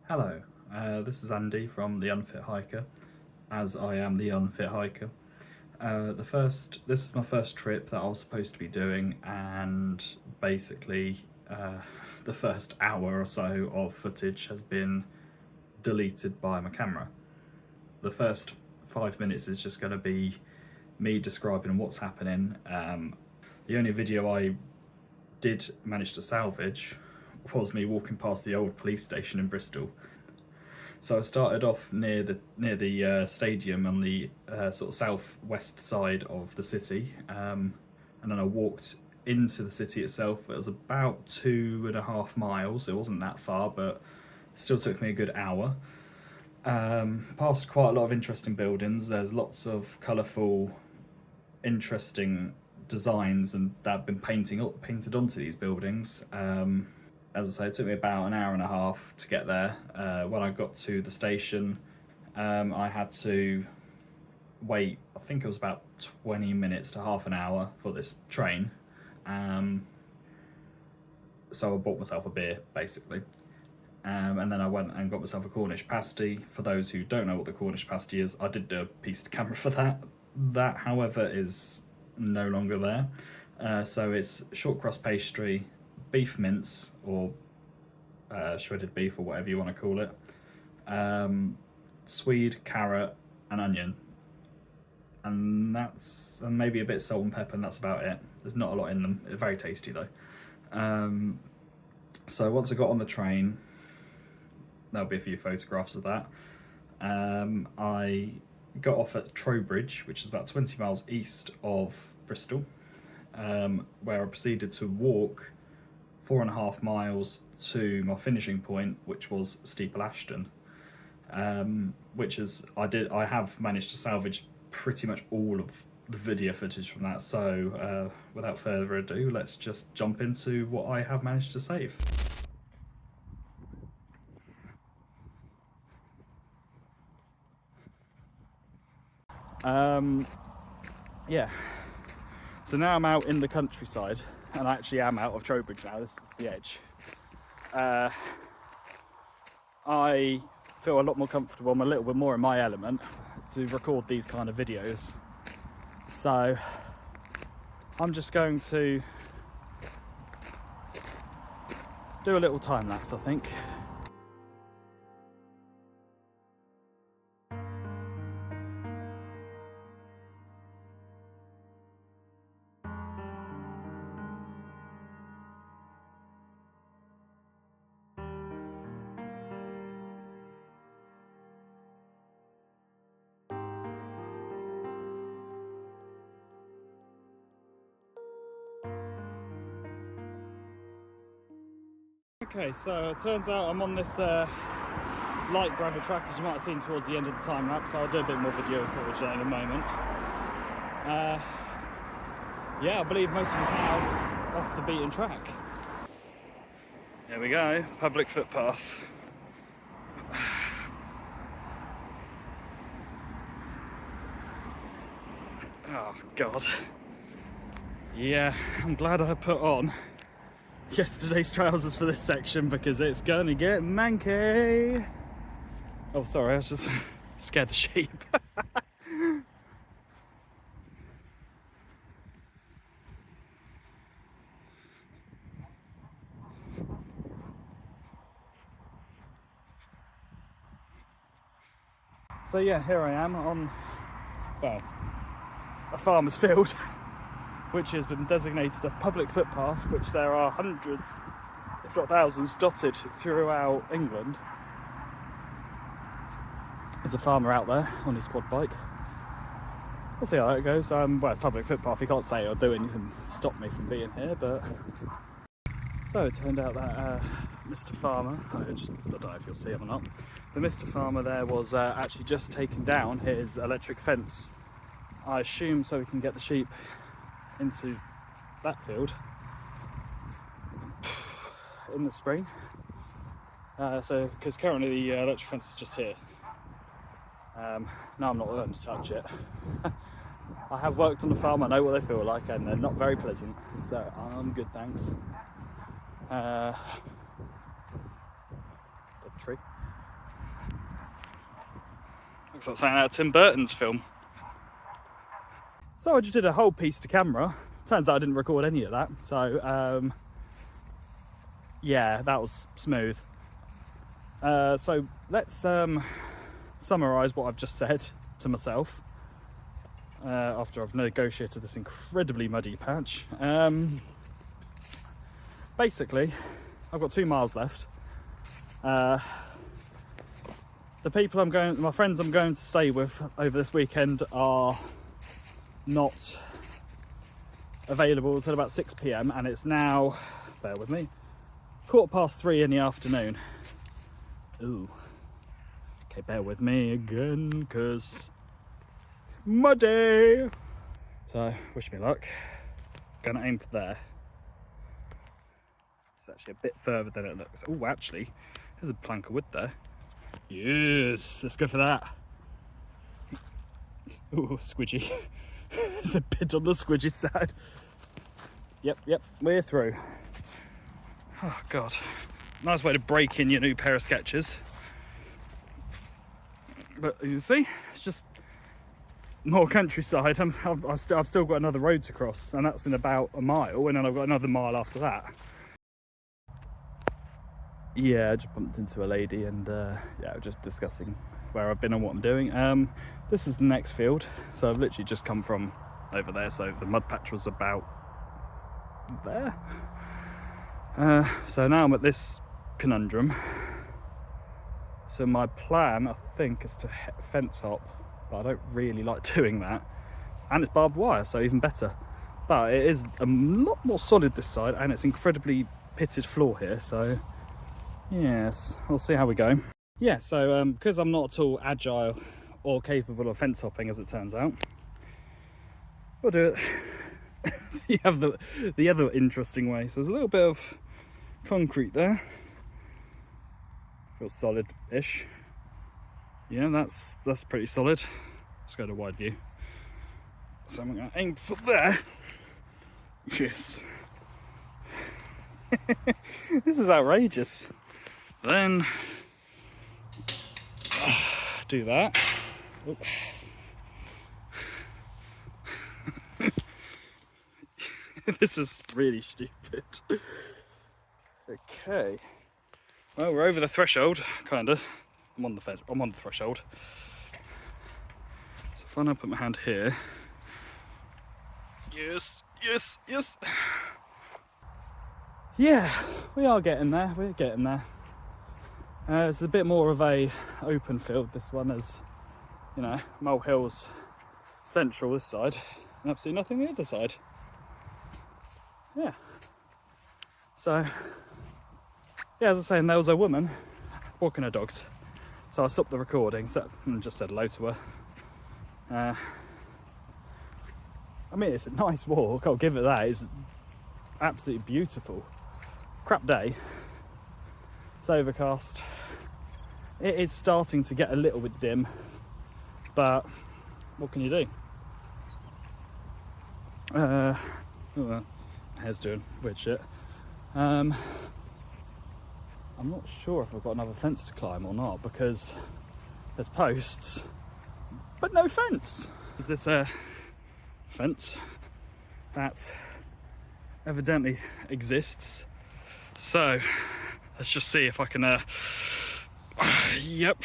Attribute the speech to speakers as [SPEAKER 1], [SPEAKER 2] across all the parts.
[SPEAKER 1] Hello, this is Andy from the Unfit Hiker, as I am the Unfit Hiker. This is my first trip that I was supposed to be doing, and basically the first hour or so of footage has been deleted by my camera. The first 5 minutes is just going to be me describing what's happening. The only video I did manage to salvage was me walking past the old police station in Bristol. So I started off near the stadium on the sort of southwest side of the city, and then I walked into the city itself. It was about 2.5 miles. It wasn't that far, but it still took me a good hour. Past quite a lot of interesting buildings. There's lots of colourful, interesting designs and that have been painted onto these buildings. As I say, it took me about an hour and a half to get there. When I got to the station, I had to wait, I think it was about 20 minutes to half an hour for this train. So I bought myself a beer, basically. And then I went and got myself a Cornish pasty. For those who don't know what the Cornish pasty is, I did do a piece to camera for that. That, however, is no longer there. So it's short crust pastry, beef mince, or shredded beef, or whatever you want to call it, swede, carrot, and onion, and maybe a bit of salt and pepper, and that's about it. There's not a lot in them. They're very tasty though. So once I got on the train, there'll be a few photographs of that. I got off at Trowbridge, which is about 20 miles east of Bristol, where I proceeded to walk 4.5 miles to my finishing point, which was Steeple Ashton, which is I have managed to salvage pretty much all of the video footage from that. So without further ado, let's just jump into what I have managed to save. Yeah, so now I'm out in the countryside, and I actually am out of Trowbridge now. This is the edge. I feel a lot more comfortable, I'm a little bit more in my element to record these kind of videos. So I'm just going to do a little time lapse, I think. Okay, so it turns out I'm on this light gravel track, as you might have seen towards the end of the time lapse. So I'll do a bit more video footage there in a moment. Yeah, I believe most of us now off the beaten track. There we go, public footpath. Oh God. Yeah, I'm glad I put on yesterday's trousers for this section, because it's gonna get manky. Oh, sorry, I was just scared the sheep. So yeah, here I am on, well, a farmer's field, which has been designated a public footpath, which there are hundreds, if not thousands, dotted throughout England. There's a farmer out there on his quad bike. We'll see how that goes. Well, public footpath, you can't say or do anything to stop me from being here, but... So it turned out that Mr. Farmer, I don't know if you'll see him or not, but Mr. Farmer there was actually just taking down his electric fence. I assume so he can get the sheep into that field in the spring. So, because currently the electric fence is just here. Now I'm not going to touch it. I have worked on a farm, I know what they feel like, and they're not very pleasant, so I'm good, thanks. The tree. Looks like something out of Tim Burton's film. So I just did a whole piece to camera. Turns out I didn't record any of that. So yeah, that was smooth. So let's summarise what I've just said to myself after I've negotiated this incredibly muddy patch. Basically, I've got 2 miles left. The people my friends I'm going to stay with over this weekend are not available until about 6 p.m. and it's now, bear with me, 3:15 in the afternoon. Ooh. Okay, bear with me again, because muddy. So, wish me luck. Gonna aim for there. It's actually a bit further than it looks. Oh, actually, there's a plank of wood there. Yes, let's go for that. Ooh, squidgy. There's a bit on the squidgy side. Yep, we're through. Oh, God. Nice way to break in your new pair of Skechers. But as you see, it's just more countryside. I've still got another road to cross, and that's in about a mile, and then I've got another mile after that. Yeah, I just bumped into a lady, and yeah, we're just discussing where I've been and what I'm doing. This is the next field, so I've literally just come from over there, so the mud patch was about there. So now I'm at this conundrum. So my plan, I think, is to fence hop, but I don't really like doing that. And it's barbed wire, so even better. But it is a lot more solid this side, and it's incredibly pitted floor here, so yes, we'll see how we go. Yeah, so because I'm not at all agile or capable of fence hopping, as it turns out, we'll do it you have the other interesting way. So there's a little bit of concrete there. Feels solid-ish. Yeah, that's pretty solid. Let's go to wide view. So I'm going to aim for there. Yes. This is outrageous. Then do that. Oh. This is really stupid. Okay. Well, we're over the threshold, kinda. I'm on the threshold. So if I now put my hand here. Yes. Yeah, we are getting there. We're getting there. It's a bit more of a open field. This one is, you know, Mole Hills central this side, and absolutely nothing the other side. Yeah. So, yeah, as I was saying, there was a woman walking her dogs. So I stopped the recording and just said hello to her. I mean, it's a nice walk, I'll give it that. It's absolutely beautiful. Crap day. It's overcast. It is starting to get a little bit dim, but what can you do? Oh, well, hair's doing weird shit. I'm not sure if I've got another fence to climb or not, because there's posts, but no fence. There's this fence that evidently exists. So let's just see if I can, yep.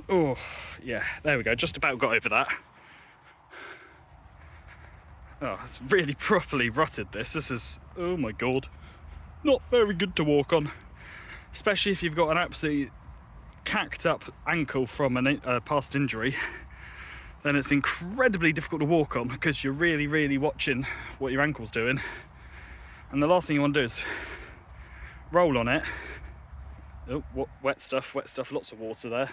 [SPEAKER 1] Oh, yeah, there we go. Just about got over that. Oh, it's really properly rutted this. This is, oh my God, not very good to walk on. Especially if you've got an absolutely cacked up ankle from a past injury. Then it's incredibly difficult to walk on, because you're really, really watching what your ankle's doing. And the last thing you want to do is roll on it. Oh, wet stuff, lots of water there.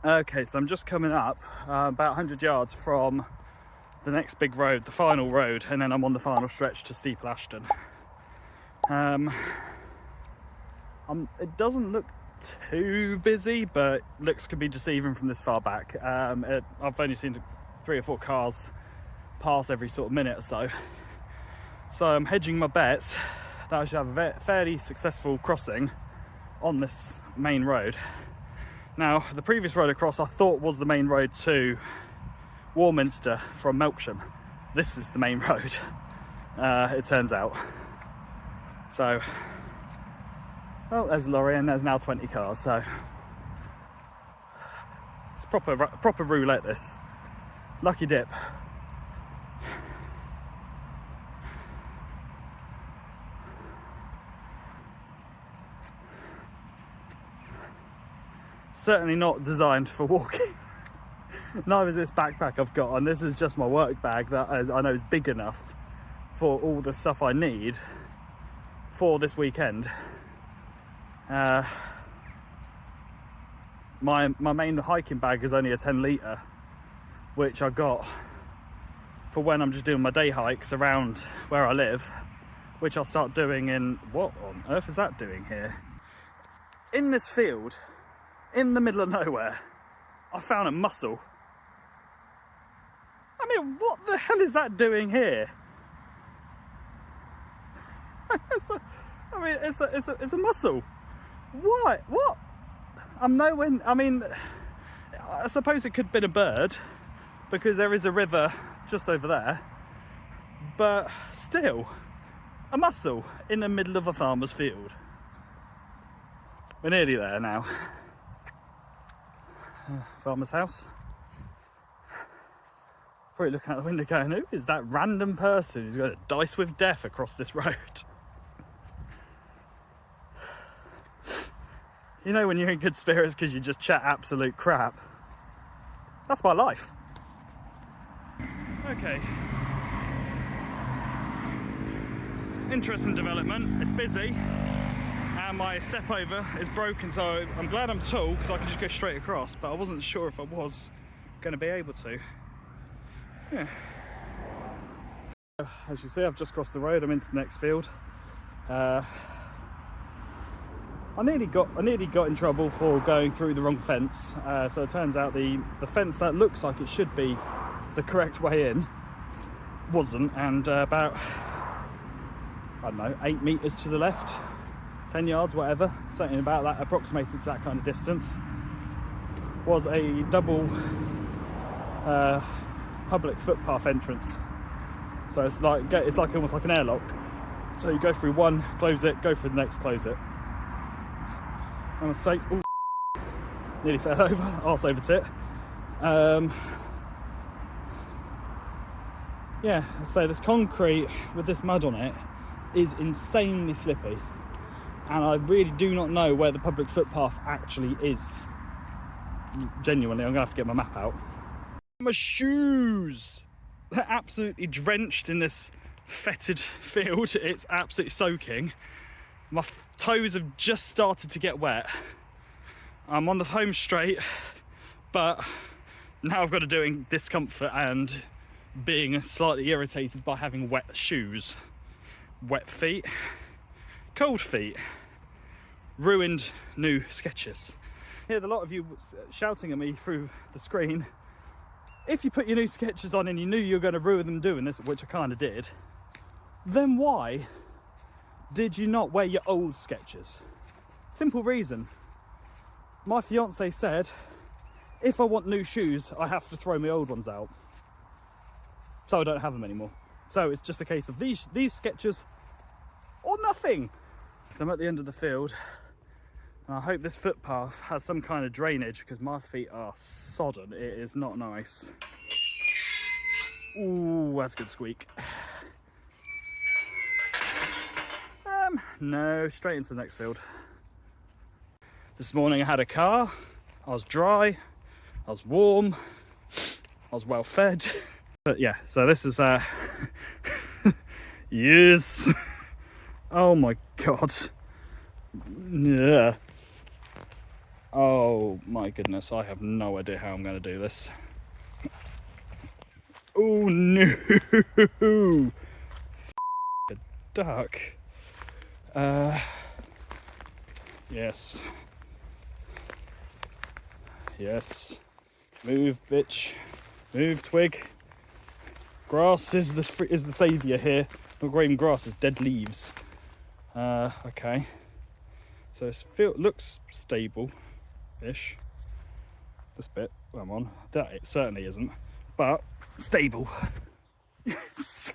[SPEAKER 1] Okay, so I'm just coming up about 100 yards from the next big road, the final road, and then I'm on the final stretch to Steeple Ashton. It doesn't look too busy, but looks could be deceiving from this far back. I've only seen 3 or 4 cars pass every sort of minute or so. So I'm hedging my bets that I should have a fairly successful crossing on this main road. Now, the previous road across I thought was the main road to Warminster from Melksham. This is the main road, it turns out. So, well, there's a lorry and there's now 20 cars, so it's proper roulette, this. Lucky dip. Certainly not designed for walking. Neither is this backpack I've got, and this is just my work bag that I know is big enough for all the stuff I need for this weekend. My main hiking bag is only a 10 litre, which I got for when I'm just doing my day hikes around where I live, which I'll start doing in... What on earth is that doing here? In this field, in the middle of nowhere, I found a mussel. I mean, what the hell is that doing here? It's a mussel. What? What? I'm nowhere. I mean, I suppose it could have been a bird because there is a river just over there. But still, a mussel in the middle of a farmer's field. We're nearly there now. Farmer's house. Probably looking out the window going, who is that random person who's got a dice with death across this road? You know when you're in good spirits because you just chat absolute crap. That's my life. Okay. Interesting development. It's busy. And my step over is broken, so I'm glad I'm tall because I can just go straight across, but I wasn't sure if I was going to be able to. Yeah. As you see, I've just crossed the road. I'm into the next field. I nearly got in trouble for going through the wrong fence. So it turns out the fence that looks like it should be the correct way in wasn't, and about, I don't know, 8 metres to the left, 10 yards, whatever, something about that, approximated to that kind of distance, was a double public footpath entrance. So it's like almost like an airlock. So you go through one, close it, go through the next, close it. I must say, ooh, nearly fell over, arse over tit. Yeah, so this concrete with this mud on it is insanely slippy, and I really do not know where the public footpath actually is. Genuinely, I'm gonna have to get my map out. My shoes! They're absolutely drenched in this fetid field. It's absolutely soaking. My toes have just started to get wet. I'm on the home straight, but now I've got to do it in discomfort and being slightly irritated by having wet shoes. Wet feet, cold feet, ruined new Skechers. I hear a lot of you shouting at me through the screen. If you put your new Skechers on and you knew you were going to ruin them doing this, which I kind of did, then why did you not wear your old Skechers? Simple reason. My fiance said, if I want new shoes, I have to throw my old ones out. So I don't have them anymore. So it's just a case of these Skechers or nothing. So I'm at the end of the field. And I hope this footpath has some kind of drainage because my feet are sodden. It is not nice. Ooh, that's a good squeak. No, straight into the next field. This morning I had a car. I was dry. I was warm. I was well fed. But yeah, so this is yes. Oh my god. Yeah. Oh my goodness, I have no idea how I'm going to do this. Oh no. A duck. Yes. Yes. Move, bitch. Move, twig. Grass is the saviour here. Not growing grass, is dead leaves. Okay. So this field looks stable-ish. this bit I'm on. That it certainly isn't, but stable. Yes.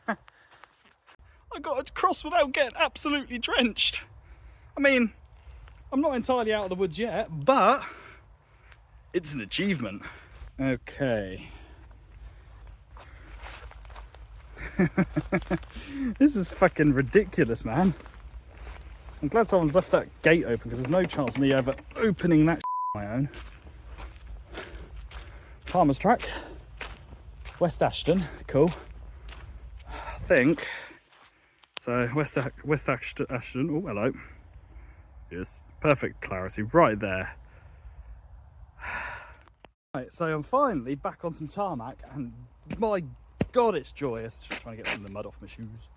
[SPEAKER 1] I got across without getting absolutely drenched. I mean, I'm not entirely out of the woods yet, but it's an achievement. Okay. This is fucking ridiculous, man. I'm glad someone's left that gate open because there's no chance of me ever opening that on my own. Farmer's Track, West Ashton, cool. I think so. West Ashton. Oh, hello. Yes, perfect clarity right there. Right, so I'm finally back on some tarmac, and my God, it's joyous. Just trying to get some of the mud off my shoes.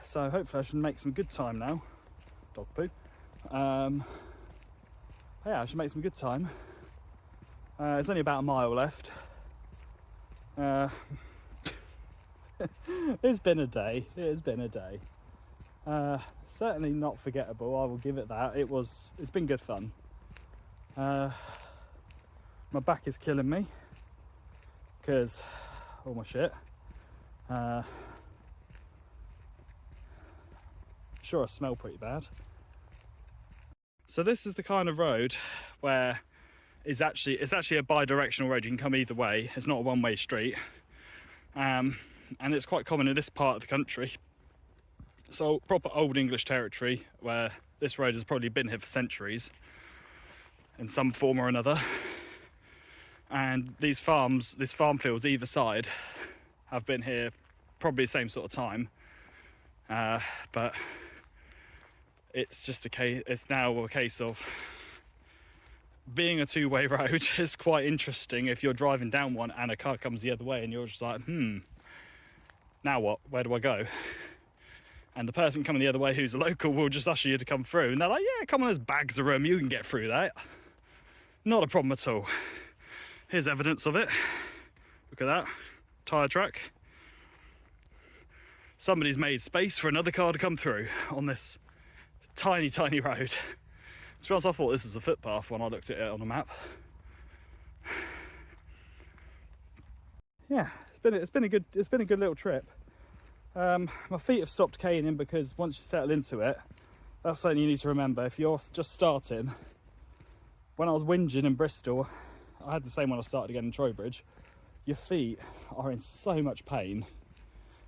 [SPEAKER 1] So hopefully I should make some good time now. Dog poo. Yeah, I should make some good time. It's only about a mile left. It's been a day. It has been a day. Certainly not forgettable, I will give it that. It's been good fun. My back is killing me because all my shit. Sure, I smell pretty bad. So this is the kind of road where it's actually a bi-directional road. You can come either way. It's not a one-way street, and it's quite common in this part of the country. So proper old English territory where this road has probably been here for centuries in some form or another. And these farm fields either side have been here probably the same sort of time. But it's just it's now a case of being a two-way road is quite interesting if you're driving down one and a car comes the other way and you're just like, now what? Where do I go? And the person coming the other way who's a local will just usher you to come through, and they're like, yeah, come on, there's bags of room, you can get through that. Not a problem at all. Here's evidence of it. Look at that, tyre track. Somebody's made space for another car to come through on this tiny, tiny road. To be honest, I thought this was a footpath when I looked at it on the map. Yeah, it's been a good little trip. My feet have stopped caning because once you settle into it, that's something you need to remember. If you're just starting, when I was whinging in Bristol, I had the same when I started again in Trowbridge. Your feet are in so much pain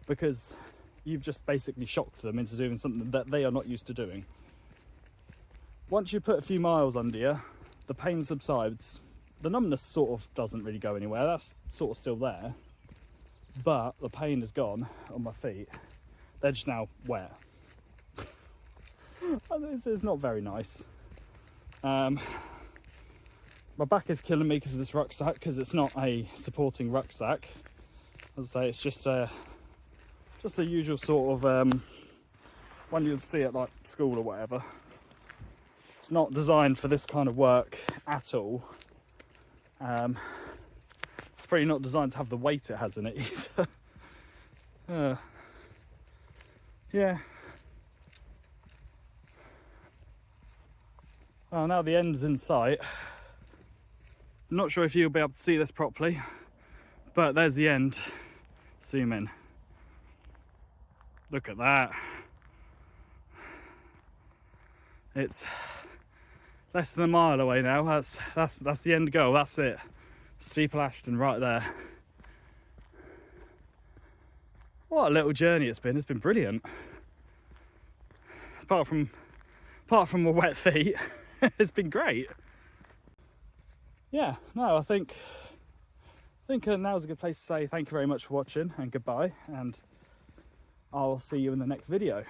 [SPEAKER 1] because you've just basically shocked them into doing something that they are not used to doing. Once you put a few miles under you, the pain subsides. The numbness sort of doesn't really go anywhere. That's sort of still there. But the pain is gone on my feet. They're just now wet. This is not very nice. My back is killing me because of this rucksack, because it's not a supporting rucksack. As I say, it's just a usual sort of one you'd see at like school or whatever. It's not designed for this kind of work at all. It's probably not designed to have the weight it has in it either. Yeah. Well, now the end's in sight. I'm not sure if you'll be able to see this properly, but there's the end. Zoom in. Look at that. It's less than a mile away now. That's the end goal. That's it. Steeple Ashton right there. What a little journey it's been. It's been brilliant. Apart from my wet feet, it's been great. Yeah, no, I think now's a good place to say thank you very much for watching and goodbye, and I'll see you in the next video.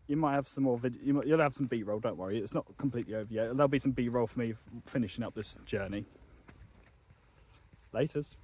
[SPEAKER 1] You might have some more you'll have some B-roll, don't worry, it's not completely over yet. There'll be some B-roll for me finishing up this journey. Laters.